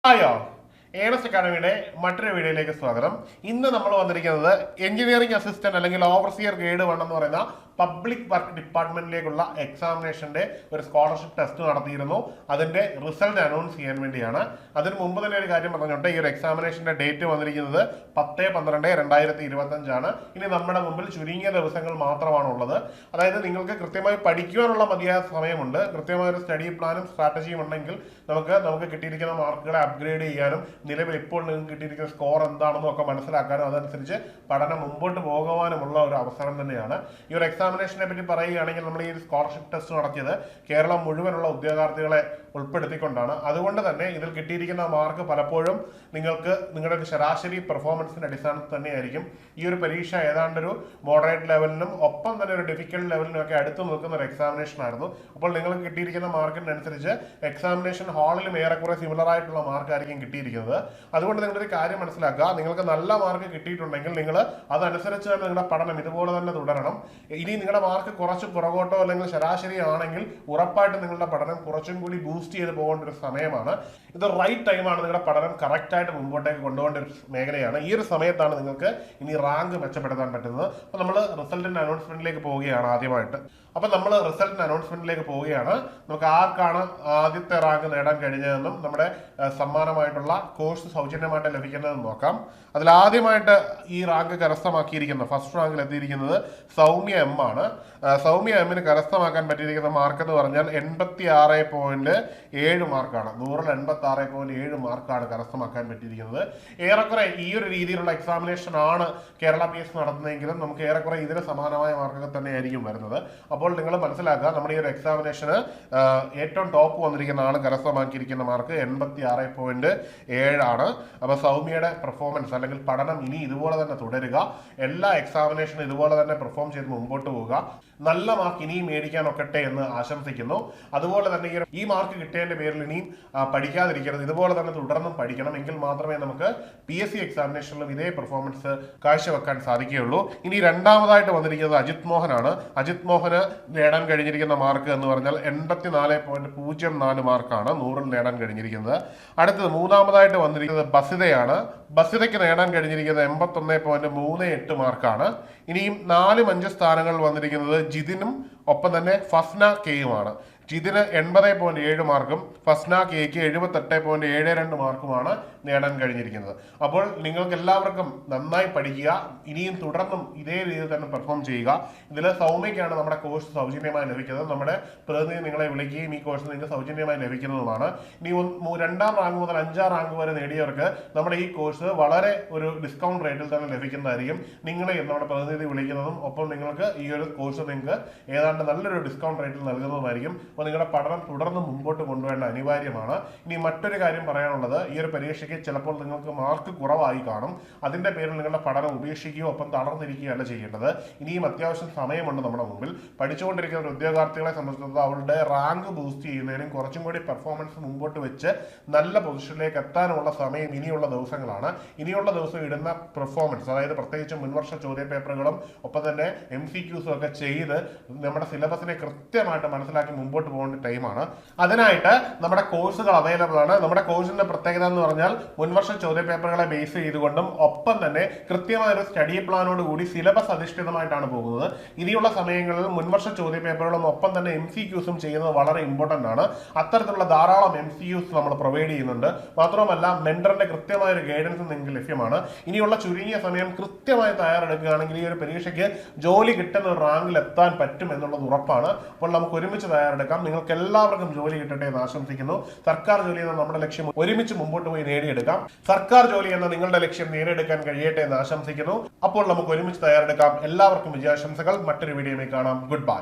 ആയോ ഏണസ്റ്റ് അക്കാഡമിയുടെ മറ്റൊരു വീഡിയോയിലേക്ക് സ്വാഗതം. ഇന്ന് നമ്മൾ വന്നിരിക്കുന്നത് എഞ്ചിനീയറിംഗ് അസിസ്റ്റന്റ് അല്ലെങ്കിൽ ഓവർസിയർ ഗ്രേഡ് 1 എന്ന് പറയുന്ന പബ്ലിക് വർക്ക് ഡിപ്പാർട്ട്മെന്റിലേക്കുള്ള എക്സാമിനേഷന്റെ ഒരു സ്കോളർഷിപ്പ് ടെസ്റ്റ് നടത്തിയിരുന്നു. അതിന്റെ റിസൾട്ട് അനൗൺസ് ചെയ്യാൻ വേണ്ടിയാണ്. അതിന് മുമ്പ് തന്നെ ഒരു കാര്യം പറഞ്ഞോട്ടെ, ഈ ഒരു എക്സാമിനേഷന്റെ ഡേറ്റ് വന്നിരിക്കുന്നത് 10-12-2025 ആണ്. ഇനി നമ്മുടെ മുമ്പിൽ ചുരുങ്ങിയ ദിവസങ്ങൾ മാത്രമാണ് ഉള്ളത്. അതായത് നിങ്ങൾക്ക് കൃത്യമായി പഠിക്കുവാനുള്ള മതിയായ സമയമുണ്ട്. കൃത്യമായ ഒരു സ്റ്റഡി പ്ലാനും സ്ട്രാറ്റജിയും ഉണ്ടെങ്കിൽ നമുക്ക് കിട്ടിയിരിക്കുന്ന മാർക്കുകളെ അപ്ഗ്രേഡ് ചെയ്യാനും നിലവിൽ ഇപ്പോൾ നിങ്ങൾക്ക് കിട്ടിയിരിക്കുന്ന സ്കോർ എന്താണെന്നും ഒക്കെ മനസ്സിലാക്കാനും അതനുസരിച്ച് പഠനം മുമ്പോട്ട് പോകുവാനുമുള്ള ഒരു അവസരം തന്നെയാണ്. ഈ ഒരു എക്സാമിനേഷനെ പറ്റി പറയുകയാണെങ്കിൽ നമ്മൾ ഈ സ്കോളർഷിപ്പ് ടെസ്റ്റ് നടത്തിയത് കേരളം മുഴുവനുള്ള ഉദ്യോഗാർത്ഥികളെ ഉൾപ്പെടുത്തിക്കൊണ്ടാണ്. അതുകൊണ്ട് തന്നെ ഇതിൽ കിട്ടിയിരിക്കുന്ന മാർക്ക് പലപ്പോഴും നിങ്ങൾക്ക് നിങ്ങളുടെ ഒരു ശരാശരി പെർഫോമൻസിന്റെ അടിസ്ഥാനത്തിൽ തന്നെയായിരിക്കും. ഈ ഒരു പരീക്ഷ ഏതാണ്ടൊരു മോഡറേറ്റ് ലെവലിനും ഒപ്പം തന്നെ ഒരു ഡിഫിക്കൽട്ട് ലെവലിനും ഒക്കെ അടുത്ത് നിൽക്കുന്ന ഒരു എക്സാമിനേഷൻ ആയിരുന്നു. അപ്പോൾ നിങ്ങൾക്ക് കിട്ടിയിരിക്കുന്ന മാർക്കിനനുസരിച്ച് എക്സാമിനേഷൻ ഹാളിലും ഏറെക്കുറെ സിമിലർ ആയിട്ടുള്ള മാർക്കായിരിക്കും കിട്ടിയിരിക്കുന്നത്. അതുകൊണ്ട് നിങ്ങളൊരു കാര്യം മനസ്സിലാക്കുക, നിങ്ങൾക്ക് നല്ല മാർക്ക് കിട്ടിയിട്ടുണ്ടെങ്കിൽ നിങ്ങൾ അതനുസരിച്ച് തന്നെ നിങ്ങളുടെ പഠനം ഇതുപോലെ തന്നെ തുടരണം. ഇനി നിങ്ങളുടെ മാർക്ക് കുറച്ച് പുറകോട്ടോ അല്ലെങ്കിൽ ശരാശരി ആണെങ്കിൽ ഉറപ്പായിട്ടും നിങ്ങളുടെ പഠനം കുറച്ചും കൂടി ബൂസ്റ്റ് ചെയ്ത് പോകേണ്ട ഒരു സമയമാണ്. ഇത് റൈറ്റ് ടൈമാണ് നിങ്ങളുടെ പഠനം കറക്റ്റ് ആയിട്ട് മുമ്പോട്ടേക്ക് കൊണ്ടുപോകേണ്ട ഒരു മേഖലയാണ്. ഈ ഒരു സമയത്താണ് നിങ്ങൾക്ക് ഇനി റാങ്ക് മെച്ചപ്പെടുത്താൻ പറ്റുന്നത്. അപ്പോൾ നമ്മൾ റിസൾട്ടിന്റെ അനൗൺസ്മെന്റിലേക്ക് പോവുകയാണ് ആദ്യമായിട്ട്. അപ്പോൾ നമ്മൾ റിസൾട്ടിന്റെ അനൗൺസ്മെന്റിലേക്ക് പോവുകയാണ്. നമുക്ക് ആർക്കാണ് ആദ്യത്തെ റാങ്ക് നേടാൻ കഴിഞ്ഞതെന്നും നമ്മുടെ സമ്മാനമായിട്ടുള്ള കോഴ്സ് സൗജന്യമായിട്ട് ലഭിക്കുന്നതെന്ന് നോക്കാം. അതിൽ ആദ്യമായിട്ട് ഈ റാങ്ക് കരസ്ഥമാക്കിയിരിക്കുന്നത്, ഫസ്റ്റ് റാങ്കിൽ എത്തിയിരിക്കുന്നത് സൗമ്യ എം ആണ്. സൗമ്യ എമ്മിന് കരസ്ഥമാക്കാൻ പറ്റിയിരിക്കുന്ന മാർക്ക് എന്ന് പറഞ്ഞാൽ 86.7 മാർക്കാണ്. 100-86.7 മാർക്കാണ് കരസ്ഥമാക്കാൻ പറ്റിയിരിക്കുന്നത്. ഏറെക്കുറെ ഈ ഒരു രീതിയിലുള്ള എക്സാമിനേഷൻ ആണ് കേരള PSC നടത്തുന്നതെങ്കിലും നമുക്ക് ഏറെക്കുറെ ഇതിന് സമാനമായ മാർക്കൊക്കെ തന്നെയായിരിക്കും വരുന്നത്. അപ്പോൾ നിങ്ങൾ മനസ്സിലാക്കുക, നമ്മുടെ ഈ ഒരു എക്സാമിനേഷന് ഏറ്റവും ടോപ്പ് വന്നിരിക്കുന്ന ആൾ കരസ്ഥമാക്കിയിരിക്കുന്ന മാർക്ക് 86.7 ആണ്. അപ്പോൾ സൗമ്യയുടെ പെർഫോമൻസ് അല്ലെങ്കിൽ പഠനം ഇനി ഇതുപോലെ തന്നെ തുടരുക. എല്ലാ എക്സാമിനേഷനും ഇതുപോലെ തന്നെ പെർഫോം ചെയ്ത് മുമ്പോട്ട് പോവുക. നല്ല മാർക്ക് ഇനിയും മേടിക്കാൻ ഒക്കട്ടെ എന്ന് ആശംസിക്കുന്നു. അതുപോലെ തന്നെ ഈ മാർക്ക് കിട്ടിയതിന്റെ പേരിൽ ഇനിയും പഠിക്കാതിരിക്കരുത്. ഇതുപോലെ തന്നെ തുടർന്നും പഠിക്കണം. എങ്കിൽ മാത്രമേ നമുക്ക് PSC എക്സാമിനേഷനിലും ഇതേ പെർഫോമൻസ് കാഴ്ചവെക്കാൻ സാധിക്കുകയുള്ളൂ. ഇനി രണ്ടാമതായിട്ട് വന്നിരിക്കുന്നത് അജിത് മോഹനാണ്. അജിത് മോഹന് നേടാൻ കഴിഞ്ഞിരിക്കുന്ന മാർക്ക് എന്ന് പറഞ്ഞാൽ 84.04 മാർക്കാണ് 100-ൽ നേടാൻ കഴിഞ്ഞിരിക്കുന്നത്. അടുത്തത് മൂന്നാമതായിട്ട് വന്നിരിക്കുന്നത് ബസിതയാണ്. ബസിതയ്ക്ക് നേടാൻ കഴിഞ്ഞിരിക്കുന്നത് 81.38 മാർക്കാണ്. ഇനിയും 4-5 സ്ഥാനങ്ങൾ വന്നിരിക്കുന്നത് ജിതിനും ഒപ്പം തന്നെ ഫസ്ന കെയുമാണ്. ജിതിന് 80.7 മാർക്കും ഫസ്ന കെയ്ക്ക് 78.72 മാർക്കുമാണ് നേടാൻ കഴിഞ്ഞിരിക്കുന്നത്. അപ്പോൾ നിങ്ങൾക്ക് എല്ലാവർക്കും നന്നായി പഠിക്കുക. ഇനിയും തുടർന്നും ഇതേ രീതിയിൽ തന്നെ പെർഫോം ചെയ്യുക. ഇതിൽ സൗമ്യക്കാണ് നമ്മുടെ കോഴ്സ് സൗജന്യമായി ലഭിക്കുന്നത്. നമ്മുടെ പ്രതിനിധി നിങ്ങളെ വിളിക്കുകയും ഈ കോഴ്സ് നിങ്ങൾക്ക് സൗജന്യമായി ലഭിക്കുന്നതുമാണ്. ഇനി 2ാം റാങ്ക് മുതൽ 5ാം റാങ്ക് വരെ നേടിയവർക്ക് നമ്മുടെ ഈ കോഴ്സ് വളരെ ഒരു ഡിസ്കൗണ്ട് റേറ്റിൽ തന്നെ ലഭിക്കുന്നതായിരിക്കും. നിങ്ങളെ നമ്മുടെ പ്രതിനിധി വിളിക്കുന്നതും ഒപ്പം നിങ്ങൾക്ക് ഈ ഒരു കോഴ്സ് നിങ്ങൾക്ക് ഏതാണ്ട് നല്ലൊരു ഡിസ്കൗണ്ട് റേറ്റിൽ നൽകുന്നതുമായിരിക്കും. അപ്പോൾ നിങ്ങളുടെ പഠനം തുടർന്ന് മുമ്പോട്ട് കൊണ്ടുവേണ്ട അനിവാര്യമാണ്. ഇനി മറ്റൊരു കാര്യം പറയാനുള്ളത്, ഈ ഒരു പരീക്ഷയ്ക്ക് ചിലപ്പോൾ നിങ്ങൾക്ക് മാർക്ക് കുറവായി കാണും. അതിന്റെ പേരിൽ നിങ്ങളുടെ പഠനം ഉപേക്ഷിക്കുകയോ ഒപ്പം തളർന്നിരിക്കുകയല്ല ചെയ്യേണ്ടത്. ഇനിയും അത്യാവശ്യം സമയമുണ്ട് നമ്മുടെ മുമ്പിൽ. പഠിച്ചുകൊണ്ടിരിക്കുന്ന ഒരു ഉദ്യോഗാർത്ഥികളെ സംബന്ധിച്ചിടത്തോളം അവരുടെ റാങ്ക് ബൂസ്റ്റ് ചെയ്യുന്നതിനും കുറച്ചും കൂടി പെർഫോമൻസ് മുമ്പോട്ട് വെച്ച് നല്ല പൊസിഷനിലേക്ക് എത്താനുമുള്ള സമയം ഇനിയുള്ള ദിവസങ്ങളാണ്. ഇനിയുള്ള ദിവസം ഇടുന്ന പെർഫോമൻസ്, അതായത് പ്രത്യേകിച്ച് മുൻവർഷ ചോദ്യ പേപ്പറുകളും ഒപ്പം തന്നെ MCQസും ഒക്കെ ചെയ്ത് നമ്മുടെ സിലബസിനെ കൃത്യമായിട്ട് മനസ്സിലാക്കി മുമ്പോട്ട് പോകേണ്ട ടൈമാണ്. അതിനായിട്ട് നമ്മുടെ കോഴ്സുകൾ അവൈലബിൾ ആണ്. നമ്മുടെ കോഴ്സിന്റെ പ്രത്യേകത എന്ന് പറഞ്ഞാൽ മുൻവർഷ ചോദ്യ പേപ്പറുകളെ ബേസ് ചെയ്തുകൊണ്ടും ഒപ്പം തന്നെ കൃത്യമായ ഒരു സ്റ്റഡി പ്ലാനോട് കൂടി സിലബസ് അധിഷ്ഠിതമായിട്ടാണ് പോകുന്നത്. ഇനിയുള്ള സമയങ്ങളിൽ മുൻവർഷ ചോദ്യ പേപ്പറുകളും ഒപ്പം തന്നെ MCQസും ചെയ്യുന്നത് വളരെ ഇമ്പോർട്ടന്റ് ആണ്. അത്തരത്തിലുള്ള ധാരാളം MCQs നമ്മൾ പ്രൊവൈഡ് ചെയ്യുന്നുണ്ട്. മാത്രമല്ല മെന്ററിന്റെ കൃത്യമായ ഒരു ഗൈഡൻസ് നിങ്ങൾക്ക് ലഭ്യമാണ്. ഇനിയുള്ള ചുരുങ്ങിയ സമയം കൃത്യമായി തയ്യാറെടുക്കുകയാണെങ്കിൽ ഈ ഒരു പരീക്ഷയ്ക്ക് ജോലി കിട്ടുന്ന ഒരു റാങ്കിൽ എത്താൻ പറ്റും എന്നുള്ളത് ഉറപ്പാണ്. അപ്പോൾ നമുക്ക് ഒരുമിച്ച് തയ്യാറെടുക്കാം. നിങ്ങൾക്ക് എല്ലാവർക്കും ജോലി കിട്ടട്ടെ എന്ന് ആശംസിക്കുന്നു. സർക്കാർ ജോലി എന്ന നമ്മുടെ ലക്ഷ്യം ഒരുമിച്ച് മുമ്പോട്ട് പോയി നേടിയെടുക്കാം. സർക്കാർ ജോലി എന്ന നിങ്ങളുടെ ലക്ഷ്യം നേടിയെടുക്കാൻ കഴിയട്ടെ എന്ന് ആശംസിക്കുന്നു. അപ്പോൾ നമുക്ക് ഒരുമിച്ച് തയ്യാറെടുക്കാം. എല്ലാവർക്കും വിജയാശംസകൾ. മറ്റൊരു വീഡിയോയിൽ കാണാം. Good bye.